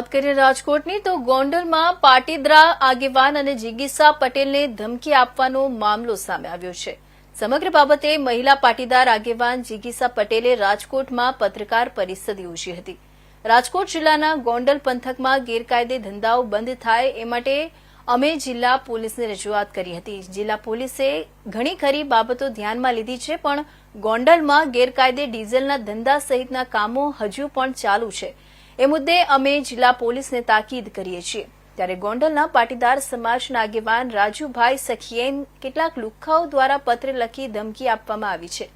વાત કરીએ રાજકોટની તો ગોંડલમાં પાટીદરા આગેવાન અને જિગીસા પટેલને ધમકી આપવાનો મામલો સામે આવ્યો છે। સમગ્ર બાબતે મહિલા પાટીદાર આગેવાન જિગીસા પટેલે રાજકોટમાં પત્રકાર પરિષદ યોજી હતી। રાજકોટ જિલ્લાના ગોંડલ પંથકમાં ગેરકાયદે ધંધાઓ બંધ થાય એ માટે અમે જિલ્લા પોલીસને રજૂઆત કરી હતી। જિલ્લા પોલીસે ઘણી ખરી બાબતો ધ્યાનમાં લીધી છે, પણ ગોંડલમાં ગેરકાયદે ડીઝલના ધંધા સહિતના કામો હજુ પણ ચાલુ છે। એ મુદ્દે અમે જિલ્લા પોલીસને તાકીદ કરીએ છીએ। ત્યારે ગોંડલના પાટીદાર સમાજના આગેવાન રાજુભાઈ સખીએન કેટલાક લુખ્ખાઓ દ્વારા પત્ર લખી ધમકી આપવામાં આવી છે।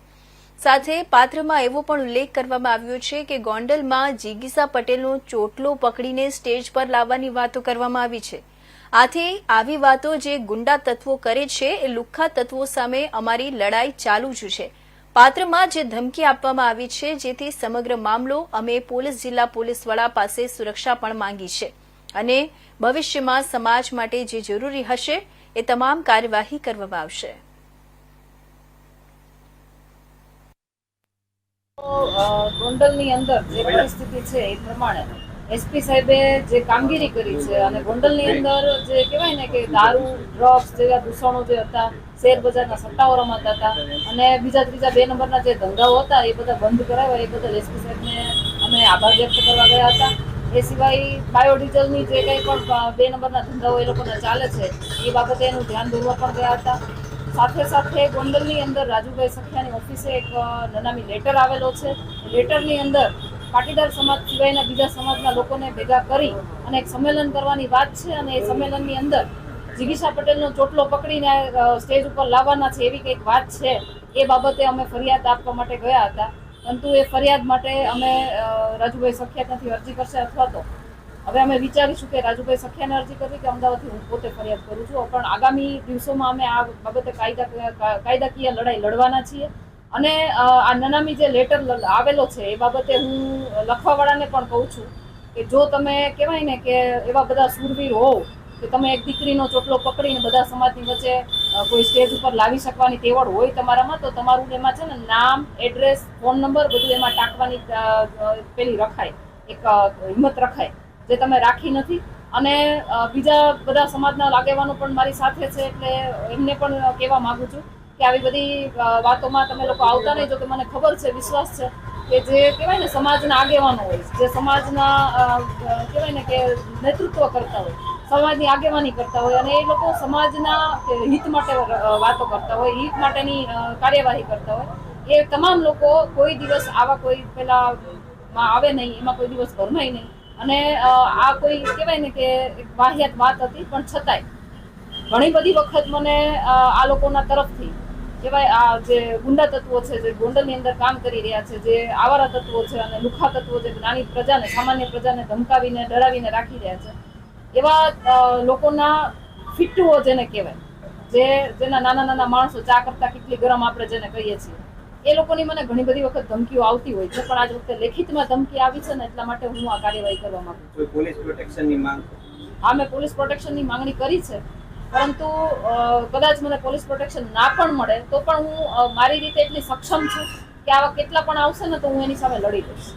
સાથે પાત્રમાં એવો પણ ઉલ્લેખ કરવામાં આવ્યો છે કે ગોંડલમાં જિગીસા પટેલનો ચોટલો પકડીને સ્ટેજ પર લાવવાની વાતો કરવામાં આવી છે। આથી આવી વાતો જે ગુંડા તત્વો કરે છે એ લુખ્ખા તત્વો સામે અમારી લડાઈ ચાલુ જ છે। પાત્રમાં જે ધમકી આપવામાં આવી છે, જેથી સમગ્ર મામલો અમે પોલીસ જિલ્લા પોલીસ વડા પાસે સુરક્ષા પણ માંગી છે અને ભવિષ્યમાં સમાજ માટે જે જરૂરી હશે એ તમામ કાર્યવાહી કરવામાં આવશે। ગોંડલની અંદર જે પરિસ્થિતિ છે એ પ્રમાણે એસપી સાહેબે જે કામગીરી કરી છે અને ગોંડલની અંદર જે કહેવાય ને કે દારૂ ડ્રગ્સ જેવા દૂષણો જે હતા, શેર બજારના સટ્ટાઓ રમાતા હતા અને બીજા ત્રીજા 2 નંબરના જે ધંધાઓ હતા એ બધા બંધ કરાવ્યા। એ બદલ એસપી સાહેબને અમે આભાર વ્યક્ત કરવા ગયા હતા। એ સિવાય બાયોડીઝલની જે કંઈ પણ 2 નંબરના ધંધાઓ એ લોકોને ચાલે છે એ બાબતે એનું ધ્યાન દોરવા પણ ગયા હતા। સાથે સાથે ગોંડલની અંદર રાજુભાઈ સખિયાની ઓફિસે એક નનામી લેટર આવેલો છે। લેટરની અંદર પાટીદાર સમાજ સિવાયના બીજા સમાજના લોકોને ભેગા કરી અને એક સંમેલન કરવાની વાત છે અને એ સંમેલનની અંદર જિગીસા પટેલનો ચોટલો પકડીને સ્ટેજ ઉપર લાવવાના છે એવી કંઈક વાત છે। એ બાબતે અમે ફરિયાદ આપવા માટે ગયા હતા, પરંતુ એ ફરિયાદ માટે અમે રાજુભાઈ સખિયાથી અરજી કરશે અથવા તો હવે અમે વિચારીશું કે રાજુભાઈ સખિયાને અરજી કરવી કે અમદાવાદથી હું પોતે ફરિયાદ કરું છું। પણ આગામી દિવસોમાં અમે આ બાબતે કાયદાકીય લડાઈ લડવાના છીએ અને આ નનામી જે લેટર આવેલો છે એ બાબતે હું લખવાવાળાને પણ કહું છું કે જો તમે કહેવાય ને કે એવા બધા શૂરવીર હોવ કે તમે એક દીકરીનો ચોટલો પકડીને બધા સમાજની વચ્ચે કોઈ સ્ટેજ ઉપર લાવી શકવાની તેવડ હોય તમારામાં, તો તમારું એમાં છે ને નામ, એડ્રેસ, ફોન નંબર બધું એમાં ટાંકવાની પેલી રખાય, એક હિંમત રખાય, જે તમે રાખી નથી। અને બીજા બધા સમાજના આગેવાનો પણ મારી સાથે છે, એટલે એમને પણ કહેવા માંગુ છું કે આવી બધી વાતોમાં તમે લોકો આવતા નહીં। જો કે મને ખબર છે, વિશ્વાસ છે કે જે કહેવાય ને સમાજના આગેવાનો હોય, જે સમાજના કહેવાય ને કે નેતૃત્વ કરતા હોય, સમાજની આગેવાની કરતા હોય અને એ લોકો સમાજના હિત માટે વાતો કરતા હોય, હિત માટેની કાર્યવાહી કરતા હોય, એ તમામ લોકો કોઈ દિવસ આવા કોઈ પેલા આવે નહીં, એમાં કોઈ દિવસ ભરમાય નહીં। અને આ કોઈ કહેવાય ને કે એક વાહિયાત વાત હતી, પણ છતાંય ઘણી બધી વખત મને આ લોકોના તરફથી કહેવાય આ જે ગુંડા તત્વો છે, જે ગોંડલની અંદર કામ કરી રહ્યા છે, જે આવારા તત્વો છે અને લુખ્ખા તત્વો જે નાની પ્રજાને, સામાન્ય પ્રજાને ધમકાવીને ડરાવીને રાખી રહ્યા છે, એવા લોકોના ફિટ્ટુઓ જેને કહેવાય, જેના નાના નાના માણસો ચા કરતા કેટલી ગરમ આપણે જેને કહીએ છીએ, એ લોકોની મને ઘણી બધી વખત ધમકીઓ આવતી હોય છે। પણ આજ વખતે લેખિતમાં ધમકી આવી છે ને એટલા માટે હું આ કાર્યવાહી કરવા માંગુ છું। પોલીસ પ્રોટેક્શનની માંગ? હા, મેં પોલીસ પ્રોટેક્શનની માંગણી કરી છે, પરંતુ કદાચ મને પોલીસ પ્રોટેક્શન ના પણ મળે તો પણ હું મારી રીતે એટલી સક્ષમ છું કે આવા કેટલા પણ આવશે ને તો હું એની સામે લડી લઈશ।